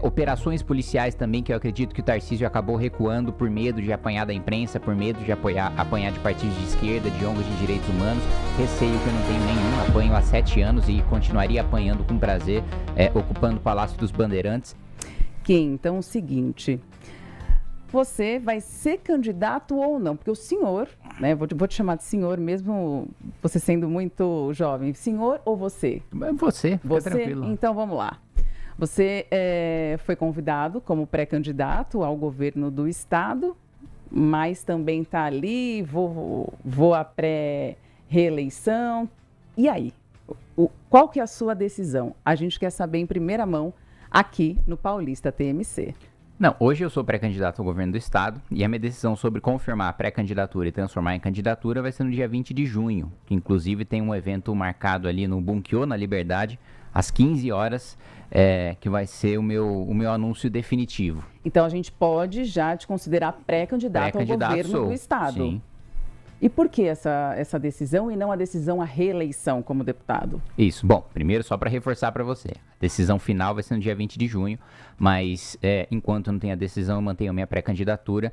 Operações policiais também, que eu acredito que o Tarcísio acabou recuando por medo de apanhar da imprensa, por medo de apanhar de partidos de esquerda, de ONGs de direitos humanos. Receio que eu não tenho nenhum, apanho há 7 anos e continuaria apanhando com prazer, ocupando o Palácio dos Bandeirantes. Então, é o seguinte, você vai ser candidato ou não? Porque o senhor, né, vou te chamar de senhor mesmo você sendo muito jovem, senhor ou você? Você, fica tranquilo. Então, vamos lá. Você foi convidado como pré-candidato ao governo do estado, mas também está ali, vou à pré-reeleição. E aí? Qual que é a sua decisão? A gente quer saber em primeira mão aqui no Paulista TMC. Não, hoje eu sou pré-candidato ao governo do estado e a minha decisão sobre confirmar a pré-candidatura e transformar em candidatura vai ser no dia 20 de junho, que inclusive tem um evento marcado ali no Bunkiô, na Liberdade, às 15 horas, que vai ser o meu anúncio definitivo. Então a gente pode já te considerar pré-candidato ao governo do estado. Sim. E por que essa decisão e não a decisão à reeleição como deputado? Isso. Bom, primeiro só para reforçar para você, a decisão final vai ser no dia 20 de junho, mas enquanto não tem a decisão eu mantenho a minha pré-candidatura.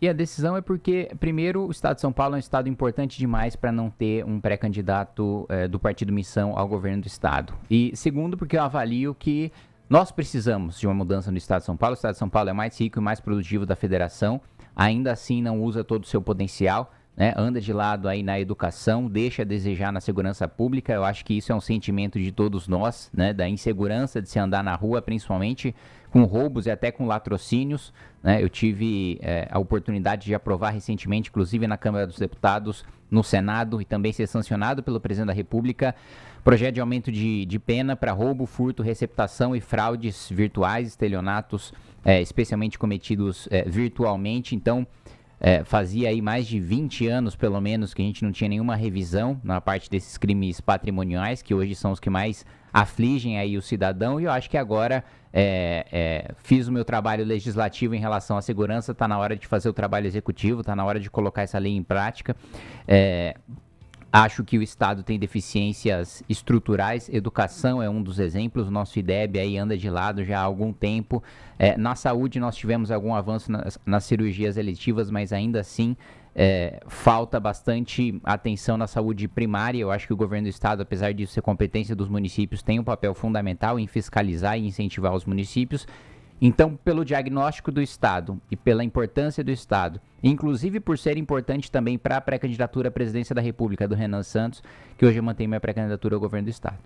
E a decisão é porque, primeiro, o estado de São Paulo é um estado importante demais para não ter um pré-candidato do Partido Missão ao governo do estado. E segundo, porque eu avalio que nós precisamos de uma mudança no estado de São Paulo. O estado de São Paulo é mais rico e mais produtivo da federação, ainda assim não usa todo o seu potencial, né? Anda de lado aí na educação, deixa a desejar na segurança pública. Eu acho que isso é um sentimento de todos nós, né? Da insegurança de se andar na rua, principalmente com roubos e até com latrocínios, né? Eu tive a oportunidade de aprovar recentemente, inclusive na Câmara dos Deputados, no Senado, e também ser sancionado pelo Presidente da República, projeto de aumento de pena para roubo, furto, receptação e fraudes virtuais, estelionatos, especialmente cometidos virtualmente. Então, fazia aí mais de 20 anos, pelo menos, que a gente não tinha nenhuma revisão na parte desses crimes patrimoniais, que hoje são os que mais afligem aí o cidadão, e eu acho que agora fiz o meu trabalho legislativo em relação à segurança, está na hora de fazer o trabalho executivo, está na hora de colocar essa lei em prática. Acho que o Estado tem deficiências estruturais, educação é um dos exemplos, o nosso IDEB aí anda de lado já há algum tempo. Na saúde nós tivemos algum avanço nas cirurgias eletivas, mas ainda assim falta bastante atenção na saúde primária. Eu acho que o governo do estado, apesar disso ser competência dos municípios, tem um papel fundamental em fiscalizar e incentivar os municípios. Então, pelo diagnóstico do estado e pela importância do estado, inclusive por ser importante também para a pré-candidatura à presidência da República do Renan Santos, que hoje eu mantenho minha pré-candidatura ao governo do estado.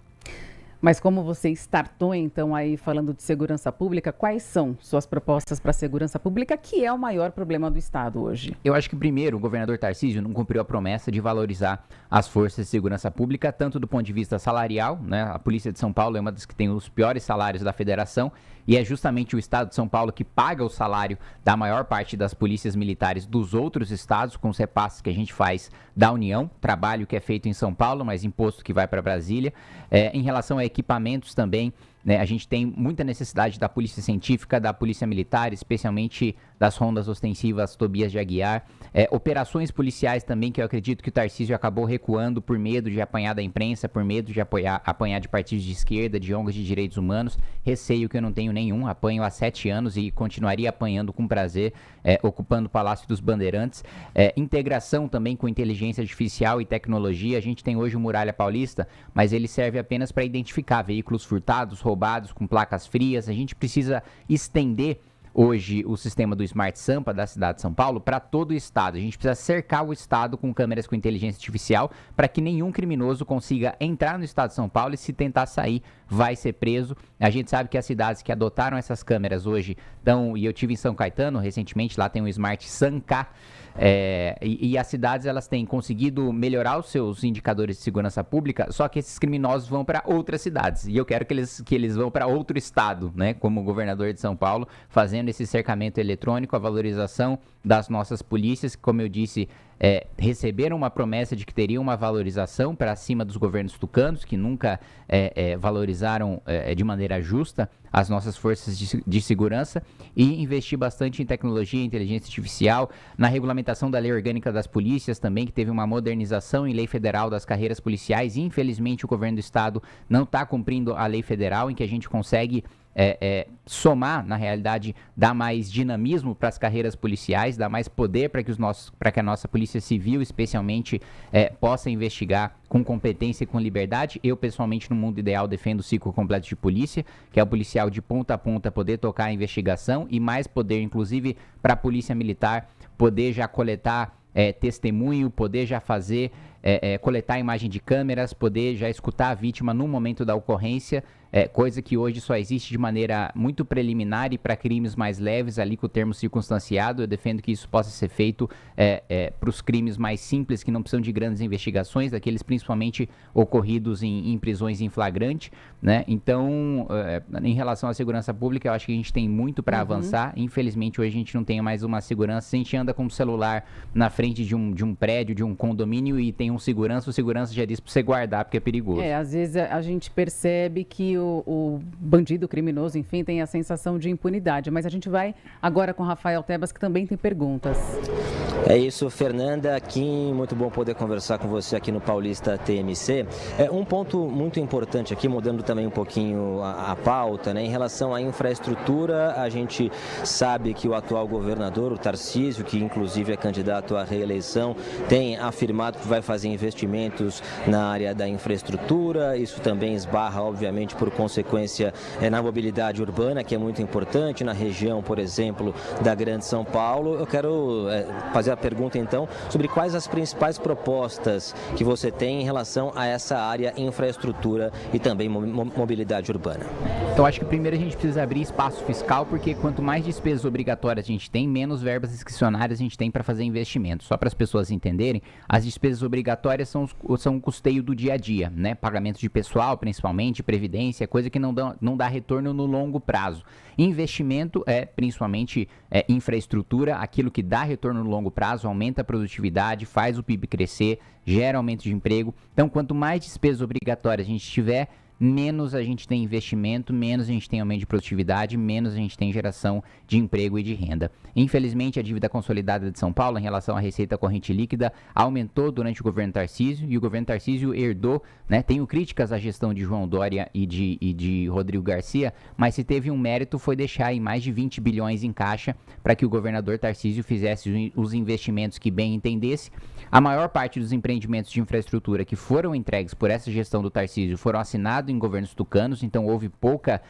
Mas como você startou, então, aí falando de segurança pública, quais são suas propostas para a segurança pública, que é o maior problema do estado hoje? Eu acho que, primeiro, o governador Tarcísio não cumpriu a promessa de valorizar as forças de segurança pública, tanto do ponto de vista salarial, né? A Polícia de São Paulo é uma das que tem os piores salários da federação, e é justamente o estado de São Paulo que paga o salário da maior parte das polícias militares dos outros estados, com os repasses que a gente faz da União, trabalho que é feito em São Paulo, mas imposto que vai para Brasília. Em relação a equipamentos também, né, a gente tem muita necessidade da polícia científica, da polícia militar, especialmente das rondas ostensivas Tobias de Aguiar. Operações policiais também, que eu acredito que o Tarcísio acabou recuando por medo de apanhar da imprensa, por medo de apanhar de partidos de esquerda, de ONGs de direitos humanos. Receio que eu não tenho nenhum, apanho há 7 anos e continuaria apanhando com prazer, ocupando o Palácio dos Bandeirantes. Integração também com inteligência artificial e tecnologia. A gente tem hoje o Muralha Paulista, mas ele serve apenas para identificar veículos furtados, roubados, com placas frias. A gente precisa estender hoje o sistema do Smart Sampa da cidade de São Paulo para todo o estado. A gente precisa cercar o estado com câmeras com inteligência artificial para que nenhum criminoso consiga entrar no estado de São Paulo e, se tentar sair, vai ser preso. A gente sabe que as cidades que adotaram essas câmeras hoje estão, e eu tive em São Caetano recentemente, lá tem o Smart Sanca, e as cidades elas têm conseguido melhorar os seus indicadores de segurança pública, só que esses criminosos vão para outras cidades, e eu quero que eles vão para outro estado, né, como governador de São Paulo, fazendo esse cercamento eletrônico, a valorização das nossas polícias, que, como eu disse, receberam uma promessa de que teriam uma valorização para cima dos governos tucanos, que nunca valorizaram de maneira justa as nossas forças de segurança, e investir bastante em tecnologia e inteligência artificial, na regulamentação da lei orgânica das polícias também, que teve uma modernização em lei federal das carreiras policiais, e infelizmente o governo do estado não está cumprindo a lei federal, em que a gente consegue somar, na realidade, dar mais dinamismo para as carreiras policiais, dar mais poder para que a nossa Polícia Civil, especialmente, possa investigar com competência e com liberdade. Eu, pessoalmente, no mundo ideal, defendo o ciclo completo de polícia, que é o policial de ponta a ponta poder tocar a investigação e mais poder, inclusive, para a Polícia Militar poder já coletar testemunho, poder já fazer, coletar imagem de câmeras, poder já escutar a vítima no momento da ocorrência, coisa que hoje só existe de maneira muito preliminar e para crimes mais leves, ali com o termo circunstanciado. Eu defendo que isso possa ser feito para os crimes mais simples, que não precisam de grandes investigações, daqueles principalmente ocorridos em prisões em flagrante, né? Então, em relação à segurança pública, eu acho que a gente tem muito para avançar. Infelizmente, hoje a gente não tem mais uma segurança. A gente anda com o celular na frente de um prédio, de um condomínio e tem um segurança, o segurança já diz para você guardar porque é perigoso. Às vezes a gente percebe que o bandido, o criminoso, enfim, tem a sensação de impunidade. Mas a gente vai agora com o Rafael Tebas, que também tem perguntas. É isso, Fernanda, Kim, muito bom poder conversar com você aqui no Paulista TMC. Um ponto muito importante aqui, mudando também um pouquinho a pauta, né? Em relação à infraestrutura, a gente sabe que o atual governador, o Tarcísio, que inclusive é candidato à reeleição, tem afirmado que vai fazer investimentos na área da infraestrutura. Isso também esbarra, obviamente, por consequência na mobilidade urbana, que é muito importante, na região, por exemplo, da Grande São Paulo. Eu quero fazer a pergunta, então, sobre quais as principais propostas que você tem em relação a essa área infraestrutura e também mobilidade urbana. Então, acho que primeiro a gente precisa abrir espaço fiscal, porque quanto mais despesas obrigatórias a gente tem, menos verbas discricionárias a gente tem para fazer investimentos. Só para as pessoas entenderem, as despesas obrigatórias são o custeio do dia a dia, né? Pagamentos de pessoal, principalmente, previdência, coisa que não dá retorno no longo prazo. Investimento principalmente infraestrutura, aquilo que dá retorno no longo prazo, aumenta a produtividade, faz o PIB crescer, gera aumento de emprego. Então, quanto mais despesas obrigatórias a gente tiver, menos a gente tem investimento, menos a gente tem aumento de produtividade, menos a gente tem geração de emprego e de renda. Infelizmente, a dívida consolidada de São Paulo em relação à receita corrente líquida aumentou durante o governo Tarcísio, e o governo Tarcísio herdou, né? Tenho críticas à gestão de João Dória e de Rodrigo Garcia, mas se teve um mérito foi deixar aí mais de 20 bilhões em caixa para que o governador Tarcísio fizesse os investimentos que bem entendesse. A maior parte dos empreendimentos de infraestrutura que foram entregues por essa gestão do Tarcísio foram assinados em governos tucanos, então houve pouca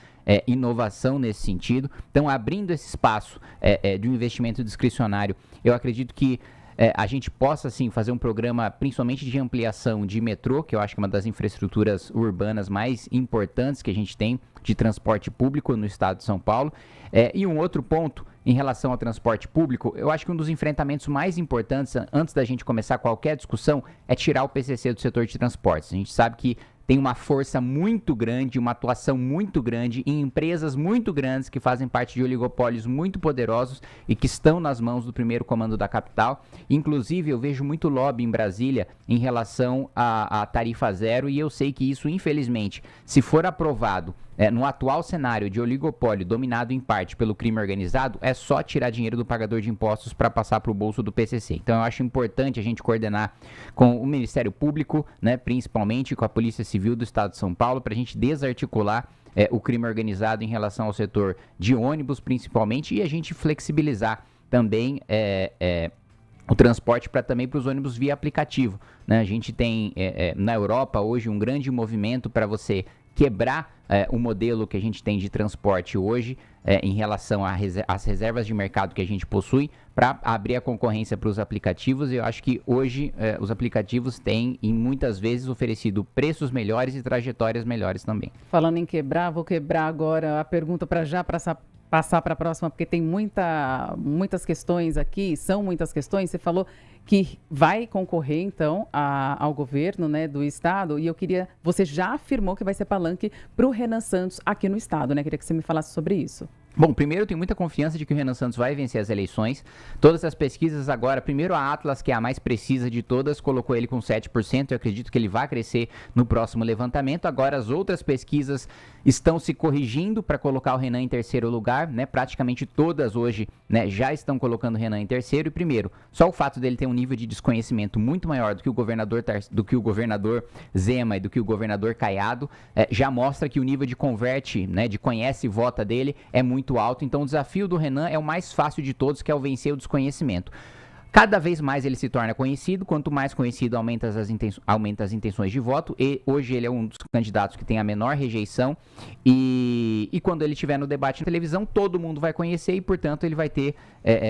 inovação nesse sentido. Então, abrindo esse espaço de um investimento discricionário, eu acredito que a gente possa, sim, fazer um programa, principalmente de ampliação de metrô, que eu acho que é uma das infraestruturas urbanas mais importantes que a gente tem de transporte público no estado de São Paulo. E um outro ponto, em relação ao transporte público, eu acho que um dos enfrentamentos mais importantes, antes da gente começar qualquer discussão, é tirar o PCC do setor de transportes. A gente sabe que tem uma força muito grande, uma atuação muito grande em empresas muito grandes que fazem parte de oligopólios muito poderosos e que estão nas mãos do primeiro comando da capital. Inclusive, eu vejo muito lobby em Brasília em relação à tarifa zero, e eu sei que isso, infelizmente, se for aprovado no atual cenário de oligopólio dominado em parte pelo crime organizado, é só tirar dinheiro do pagador de impostos para passar para o bolso do PCC. Então, eu acho importante a gente coordenar com o Ministério Público, né, principalmente com a Polícia Civil do Estado de São Paulo, para a gente desarticular o crime organizado em relação ao setor de ônibus, principalmente, e a gente flexibilizar também o transporte também para os ônibus via aplicativo, né? A gente tem na Europa hoje um grande movimento para você quebrar o modelo que a gente tem de transporte hoje em relação às reservas de mercado que a gente possui, para abrir a concorrência para os aplicativos. Eu acho que hoje os aplicativos têm, e muitas vezes, oferecido preços melhores e trajetórias melhores também. Falando em quebrar, vou quebrar agora a pergunta para já passar para a próxima, porque tem muitas questões aqui, são muitas questões. Você falou que vai concorrer, então, ao governo, né, do Estado, e você já afirmou que vai ser palanque para o Renan Santos aqui no Estado, né? Queria que você me falasse sobre isso. Bom, primeiro eu tenho muita confiança de que o Renan Santos vai vencer as eleições. Todas as pesquisas agora, primeiro a Atlas, que é a mais precisa de todas, colocou ele com 7%. Eu acredito que ele vai crescer no próximo levantamento. Agora as outras pesquisas estão se corrigindo para colocar o Renan em terceiro lugar, né? Praticamente todas hoje, né, já estão colocando o Renan em terceiro. E primeiro, só o fato dele ter um nível de desconhecimento muito maior do que o governador Zema e do que o governador Caiado, já mostra que o nível de converte, né, de conhece e vota dele é muito alto. Então o desafio do Renan é o mais fácil de todos, que é o vencer o desconhecimento. Cada vez mais ele se torna conhecido, quanto mais conhecido aumenta as intenções de voto, e hoje ele é um dos candidatos que tem a menor rejeição, e quando ele estiver no debate na televisão, todo mundo vai conhecer e, portanto, ele vai ter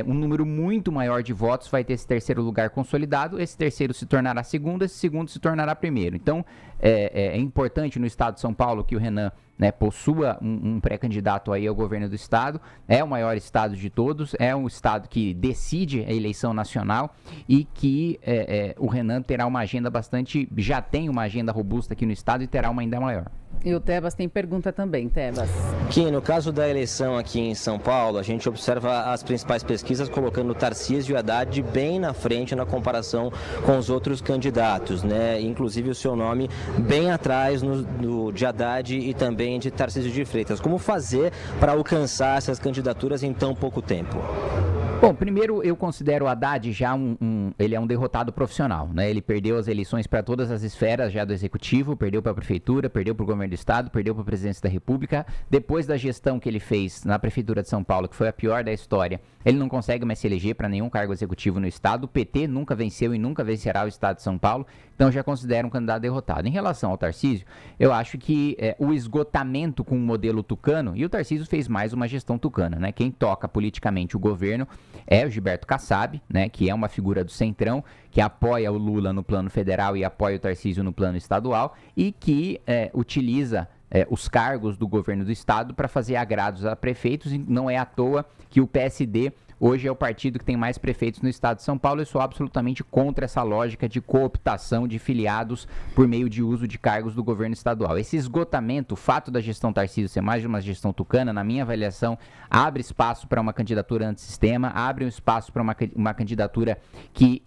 um número muito maior de votos, vai ter esse terceiro lugar consolidado, esse terceiro se tornará segundo, esse segundo se tornará primeiro. Então, é importante no estado de São Paulo que o Renan, né, possua um pré-candidato aí ao governo do estado, é o maior estado de todos, é um estado que decide a eleição nacional e que o Renan terá uma agenda já tem uma agenda robusta aqui no estado e terá uma ainda maior. E o Tebas tem pergunta também, Tebas. Que no caso da eleição aqui em São Paulo, a gente observa as principais pesquisas colocando o Tarcísio e Haddad bem na frente na comparação com os outros candidatos, né? Inclusive o seu nome bem atrás de Haddad e também de Tarcísio de Freitas. Como fazer para alcançar essas candidaturas em tão pouco tempo? Bom, primeiro eu considero o Haddad já ele é um derrotado profissional, né? Ele perdeu as eleições para todas as esferas já do executivo, perdeu para a prefeitura, perdeu para o governo do estado, perdeu para a presidência da república. Depois da gestão que ele fez na prefeitura de São Paulo, que foi a pior da história, ele não consegue mais se eleger para nenhum cargo executivo no estado. O PT nunca venceu e nunca vencerá o estado de São Paulo, então já considero um candidato derrotado. Em relação ao Tarcísio, eu acho que o esgotamento com o modelo tucano, e o Tarcísio fez mais uma gestão tucana, né? Quem toca politicamente o governo é o Gilberto Kassab, né, que é uma figura do Centrão, que apoia o Lula no plano federal e apoia o Tarcísio no plano estadual e que utiliza os cargos do governo do estado para fazer agrados a prefeitos. E não é à toa que o PSD hoje é o partido que tem mais prefeitos no estado de São Paulo. Eu sou absolutamente contra essa lógica de cooptação de filiados por meio de uso de cargos do governo estadual. Esse esgotamento, o fato da gestão Tarcísio ser mais de uma gestão tucana, na minha avaliação, abre espaço para uma candidatura antissistema, abre um espaço para uma candidatura que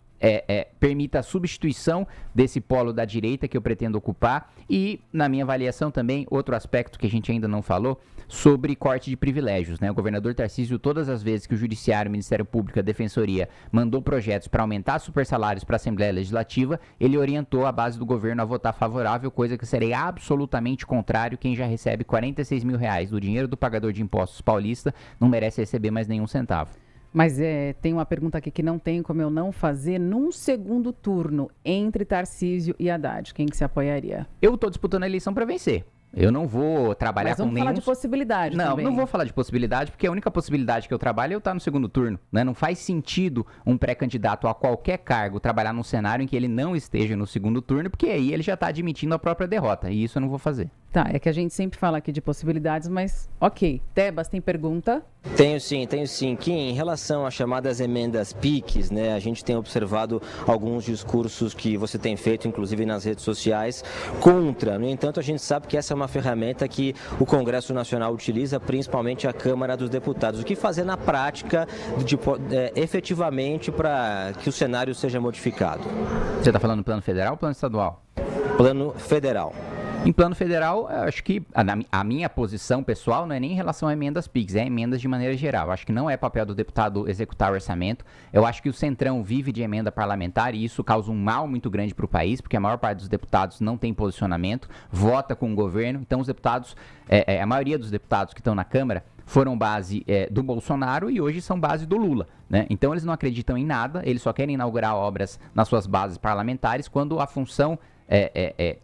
permita a substituição desse polo da direita que eu pretendo ocupar e, na minha avaliação também, outro aspecto que a gente ainda não falou, sobre corte de privilégios, né? O governador Tarcísio, todas as vezes que o Judiciário, o Ministério Público, a Defensoria mandou projetos para aumentar supersalários para a Assembleia Legislativa, ele orientou a base do governo a votar favorável, coisa que serei absolutamente contrário. Quem já recebe R$46 mil do dinheiro do pagador de impostos paulista não merece receber mais nenhum centavo. Mas tem uma pergunta aqui que não tem como eu não fazer. Num segundo turno, entre Tarcísio e Haddad, quem que se apoiaria? Eu estou disputando a eleição para vencer. Eu não vou trabalhar com nenhum... Mas vamos falar de possibilidade também. Não vou falar de possibilidade, porque a única possibilidade que eu trabalho é eu estar no segundo turno, né? Não faz sentido um pré-candidato a qualquer cargo trabalhar num cenário em que ele não esteja no segundo turno, porque aí ele já está admitindo a própria derrota, e isso eu não vou fazer. Tá, é que a gente sempre fala aqui de possibilidades, mas ok. Tebas, tem pergunta? Tenho sim. Que em relação às chamadas emendas PIX, né, a gente tem observado alguns discursos que você tem feito, inclusive nas redes sociais, contra. No entanto, a gente sabe que essa é uma ferramenta que o Congresso Nacional utiliza, principalmente a Câmara dos Deputados. O que fazer na prática, efetivamente, para que o cenário seja modificado? Você está falando plano federal ou plano estadual? Plano federal. Em plano federal, eu acho que a minha posição pessoal não é nem em relação a emendas PIX, é emendas de maneira geral. Eu acho que não é papel do deputado executar o orçamento. Eu acho que o Centrão vive de emenda parlamentar e isso causa um mal muito grande para o país, porque a maior parte dos deputados não tem posicionamento, vota com o governo. Então os deputados, a maioria dos deputados que estão na Câmara foram base do Bolsonaro e hoje são base do Lula, né? Então eles não acreditam em nada, eles só querem inaugurar obras nas suas bases parlamentares quando a função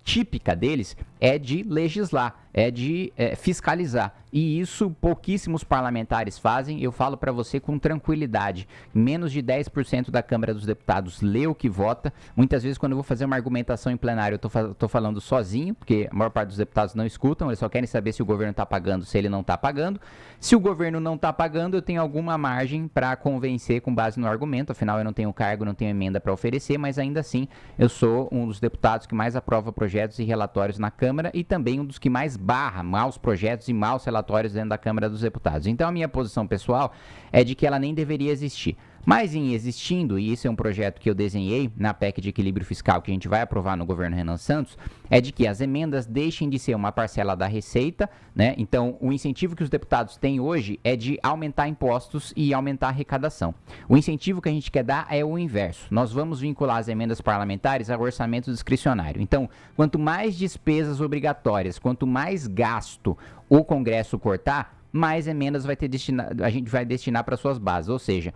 típica deles é de legislar, é de fiscalizar. E isso pouquíssimos parlamentares fazem. Eu falo para você com tranquilidade. Menos de 10% da Câmara dos Deputados lê o que vota. Muitas vezes, quando eu vou fazer uma argumentação em plenário, eu tô falando sozinho, porque a maior parte dos deputados não escutam, eles só querem saber se o governo está pagando, se ele não está pagando. Se o governo não está pagando, eu tenho alguma margem para convencer com base no argumento. Afinal, eu não tenho cargo, não tenho emenda para oferecer, mas ainda assim, eu sou um dos deputados que mais aprova projetos e relatórios na Câmara e também um dos que mais barra maus projetos e maus relatórios dentro da Câmara dos Deputados. Então, a minha posição pessoal é de que ela nem deveria existir. Mas em existindo, e isso é um projeto que eu desenhei na PEC de equilíbrio fiscal que a gente vai aprovar no governo Renan Santos, é de que as emendas deixem de ser uma parcela da receita, né? Então, o incentivo que os deputados têm hoje é de aumentar impostos e aumentar a arrecadação. O incentivo que a gente quer dar é o inverso. Nós vamos vincular as emendas parlamentares ao orçamento discricionário. Então, quanto mais despesas obrigatórias, quanto mais gasto o Congresso cortar, mais emendas a gente vai destinar para suas bases. Ou seja,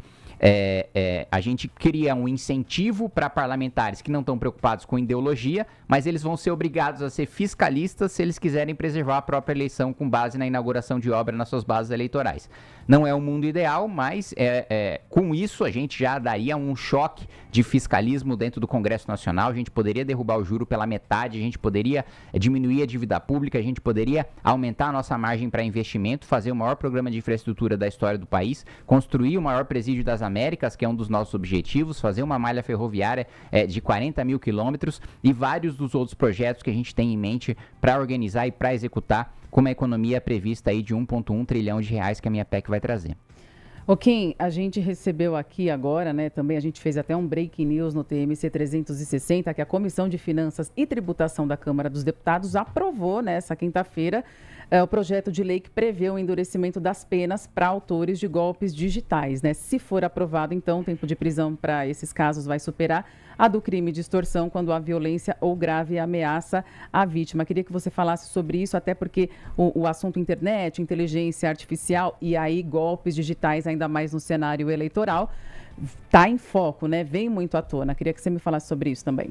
a gente cria um incentivo para parlamentares que não estão preocupados com ideologia, mas eles vão ser obrigados a ser fiscalistas se eles quiserem preservar a própria eleição com base na inauguração de obra nas suas bases eleitorais. Não é o mundo ideal, mas com isso a gente já daria um choque de fiscalismo dentro do Congresso Nacional, a gente poderia derrubar o juro pela metade, a gente poderia diminuir a dívida pública, a gente poderia aumentar a nossa margem para investimento, fazer o maior programa de infraestrutura da história do país, construir o maior presídio das Américas, que é um dos nossos objetivos, fazer uma malha ferroviária de 40 mil quilômetros e vários dos outros projetos que a gente tem em mente para organizar e para executar com uma economia prevista aí de 1,1 trilhão de reais que a minha PEC vai trazer. Kim, a gente recebeu aqui agora, né, também a gente fez até um breaking news no TMC 360, que a Comissão de Finanças e Tributação da Câmara dos Deputados aprovou nessa quinta-feira o projeto de lei que prevê o endurecimento das penas para autores de golpes digitais, né? Se for aprovado, então, o tempo de prisão para esses casos vai superar a do crime de extorsão quando há violência ou grave ameaça à vítima. Queria que você falasse sobre isso, até porque o assunto internet, inteligência artificial e aí golpes digitais, ainda mais no cenário eleitoral, está em foco, né? Vem muito à tona. Queria que você me falasse sobre isso também.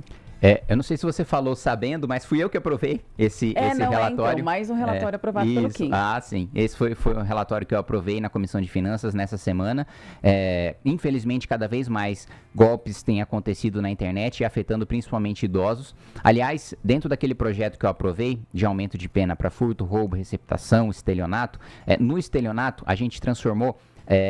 Eu não sei se você falou sabendo, mas fui eu que aprovei esse relatório. Então, mais um relatório aprovado pelo Kim. Sim. Esse foi um relatório que eu aprovei na Comissão de Finanças nessa semana. Infelizmente, cada vez mais golpes têm acontecido na internet e afetando principalmente idosos. Aliás, dentro daquele projeto que eu aprovei, de aumento de pena para furto, roubo, receptação, estelionato, no estelionato a gente transformou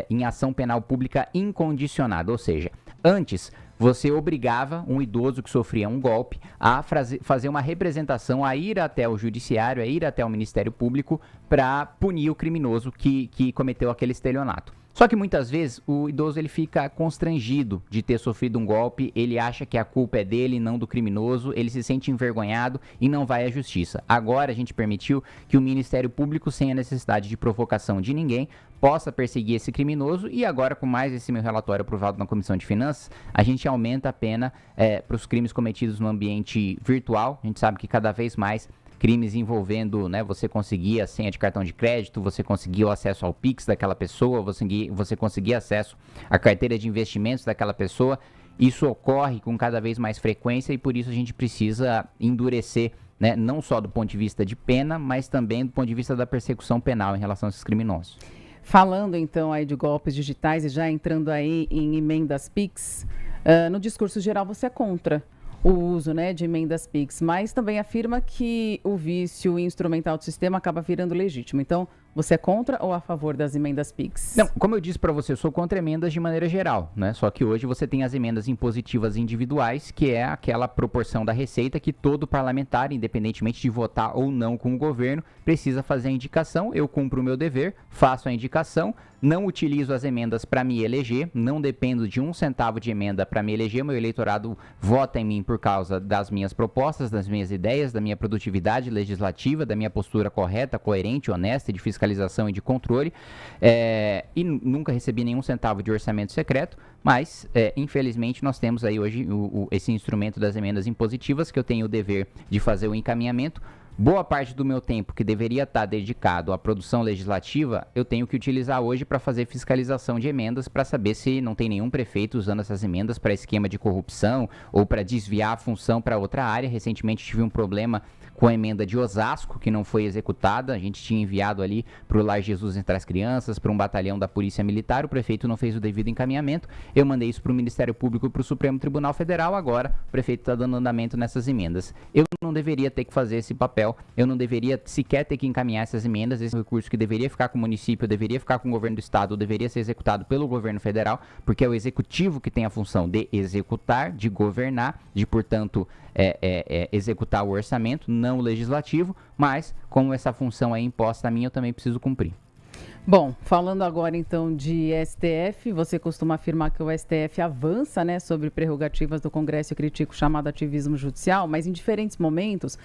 em ação penal pública incondicionada, ou seja, antes você obrigava um idoso que sofria um golpe a fazer uma representação, a ir até o judiciário, a ir até o Ministério Público para punir o criminoso que cometeu aquele estelionato. Só que muitas vezes o idoso ele fica constrangido de ter sofrido um golpe, ele acha que a culpa é dele, não do criminoso, ele se sente envergonhado e não vai à justiça. Agora a gente permitiu que o Ministério Público, sem a necessidade de provocação de ninguém, possa perseguir esse criminoso e agora com mais esse meu relatório aprovado na Comissão de Finanças, a gente aumenta a pena para os crimes cometidos no ambiente virtual. A gente sabe que cada vez mais crimes envolvendo, né, você conseguir a senha de cartão de crédito, você conseguir o acesso ao Pix daquela pessoa, você conseguir acesso à carteira de investimentos daquela pessoa, isso ocorre com cada vez mais frequência e por isso a gente precisa endurecer, né, não só do ponto de vista de pena, mas também do ponto de vista da persecução penal em relação a esses criminosos. Falando então aí de golpes digitais e já entrando aí em emendas PIX, no discurso geral você é contra o uso, né, de emendas PIX, mas também afirma que o vício instrumental do sistema acaba virando legítimo. Então, você é contra ou a favor das emendas PIX? Não, como eu disse para você, eu sou contra emendas de maneira geral, né? Só que hoje você tem as emendas impositivas individuais, que é aquela proporção da receita que todo parlamentar, independentemente de votar ou não com o governo, precisa fazer a indicação. Eu cumpro o meu dever, faço a indicação, não utilizo as emendas para me eleger, não dependo de 1 centavo de emenda para me eleger, meu eleitorado vota em mim por causa das minhas propostas, das minhas ideias, da minha produtividade legislativa, da minha postura correta, coerente, honesta e de fiscalização e de controle, e nunca recebi nenhum centavo de orçamento secreto, mas infelizmente nós temos aí hoje esse instrumento das emendas impositivas que eu tenho o dever de fazer o encaminhamento. Boa parte do meu tempo que deveria estar dedicado à produção legislativa, eu tenho que utilizar hoje para fazer fiscalização de emendas, para saber se não tem nenhum prefeito usando essas emendas para esquema de corrupção ou para desviar a função para outra área. Recentemente tive um problema com a emenda de Osasco, que não foi executada. A gente tinha enviado ali para o Lar Jesus Entre as Crianças, para um batalhão da Polícia Militar, o prefeito não fez o devido encaminhamento, eu mandei isso para o Ministério Público e para o Supremo Tribunal Federal, agora o prefeito está dando andamento nessas emendas. Eu não deveria ter que fazer esse papel, eu não deveria sequer ter que encaminhar essas emendas, esse recurso que deveria ficar com o município, deveria ficar com o governo do estado, deveria ser executado pelo governo federal, porque é o executivo que tem a função de executar, de governar, de, portanto, executar o orçamento, não o legislativo, mas como essa função é imposta a mim, eu também preciso cumprir. Bom, falando agora então de STF, você costuma afirmar que o STF avança, né, sobre prerrogativas do Congresso e critica o chamado ativismo judicial, mas em diferentes momentos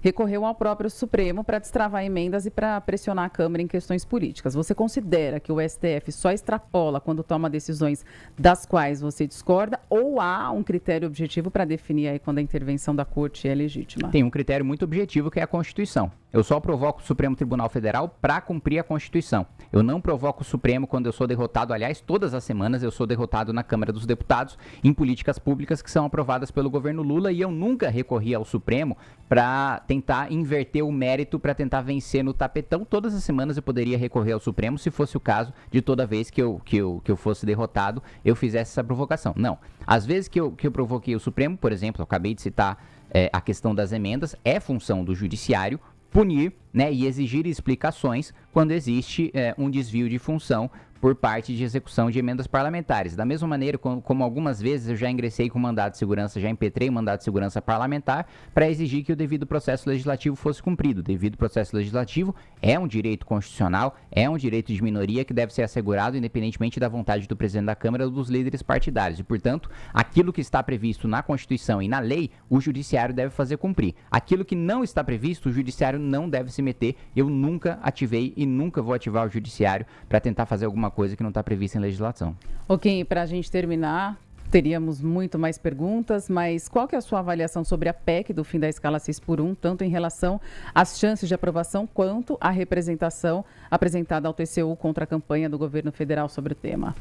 recorreu ao próprio Supremo para destravar emendas e para pressionar a Câmara em questões políticas. Você considera que o STF só extrapola quando toma decisões das quais você discorda ou há um critério objetivo para definir aí quando a intervenção da Corte é legítima? Tem um critério muito objetivo que é a Constituição. Eu só provoco o Supremo Tribunal Federal para cumprir a Constituição. Eu não provoco o Supremo quando eu sou derrotado, aliás, todas as semanas eu sou derrotado na Câmara dos Deputados em políticas públicas que são aprovadas pelo governo Lula e eu nunca recorri ao Supremo para tentar inverter o mérito, para tentar vencer no tapetão. Todas as semanas eu poderia recorrer ao Supremo se fosse o caso de toda vez que eu fosse derrotado, eu fizesse essa provocação. Não. Às vezes que eu provoquei o Supremo, por exemplo, eu acabei de citar a questão das emendas, é função do Judiciário punir, né, e exigir explicações quando existe um desvio de função por parte de execução de emendas parlamentares. Da mesma maneira, como algumas vezes eu já ingressei com mandado de segurança, já impetrei mandado de segurança parlamentar para exigir que o devido processo legislativo fosse cumprido. O devido processo legislativo é um direito constitucional, é um direito de minoria que deve ser assegurado independentemente da vontade do presidente da Câmara ou dos líderes partidários. E, portanto, aquilo que está previsto na Constituição e na lei, o Judiciário deve fazer cumprir. Aquilo que não está previsto, o Judiciário não deve se meter. Eu nunca ativei e nunca vou ativar o Judiciário para tentar fazer alguma coisa que não está prevista em legislação. Ok, para a gente terminar, teríamos muito mais perguntas, mas qual que é a sua avaliação sobre a PEC do fim da escala 6x1, tanto em relação às chances de aprovação quanto à representação apresentada ao TCU contra a campanha do governo federal sobre o tema?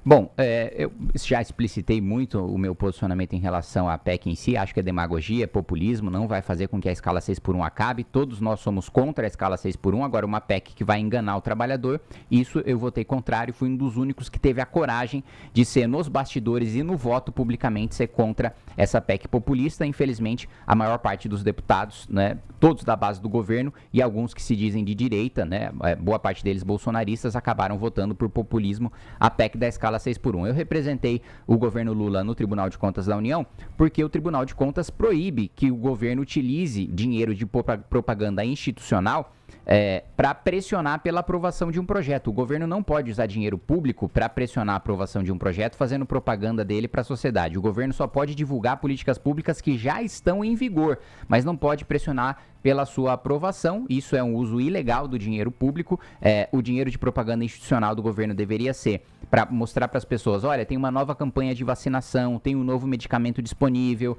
Bom, eu já explicitei muito o meu posicionamento em relação à PEC em si. Acho que é demagogia, é populismo, não vai fazer com que a escala 6x1 acabe. Todos nós somos contra a escala 6x1. Agora, uma PEC que vai enganar o trabalhador, isso eu votei contrário. Fui um dos únicos que teve a coragem de ser nos bastidores e no voto publicamente ser contra essa PEC populista. Infelizmente, a maior parte dos deputados, né, todos da base do governo e alguns que se dizem de direita, né, boa parte deles bolsonaristas, acabaram votando por populismo a PEC da escala 6x1. Eu representei o governo Lula no Tribunal de Contas da União porque o Tribunal de Contas proíbe que o governo utilize dinheiro de propaganda institucional para pressionar pela aprovação de um projeto. O governo não pode usar dinheiro público para pressionar a aprovação de um projeto fazendo propaganda dele para a sociedade. O governo só pode divulgar políticas públicas que já estão em vigor, mas não pode pressionar pela sua aprovação. Isso é um uso ilegal do dinheiro público. O dinheiro de propaganda institucional do governo deveria ser para mostrar para as pessoas, olha, tem uma nova campanha de vacinação, tem um novo medicamento disponível,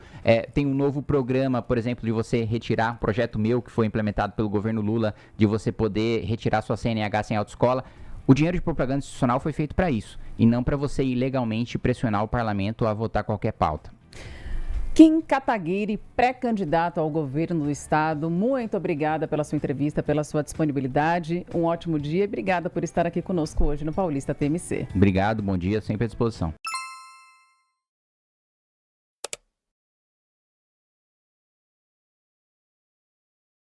tem um novo programa, por exemplo, de você retirar, um projeto meu que foi implementado pelo governo Lula, de você poder retirar sua CNH sem autoescola. O dinheiro de propaganda institucional foi feito para isso, e não para você ilegalmente pressionar o parlamento a votar qualquer pauta. Kim Kataguiri, pré-candidato ao governo do estado, muito obrigada pela sua entrevista, pela sua disponibilidade. Um ótimo dia e obrigada por estar aqui conosco hoje no Paulista TMC. Obrigado, bom dia, sempre à disposição.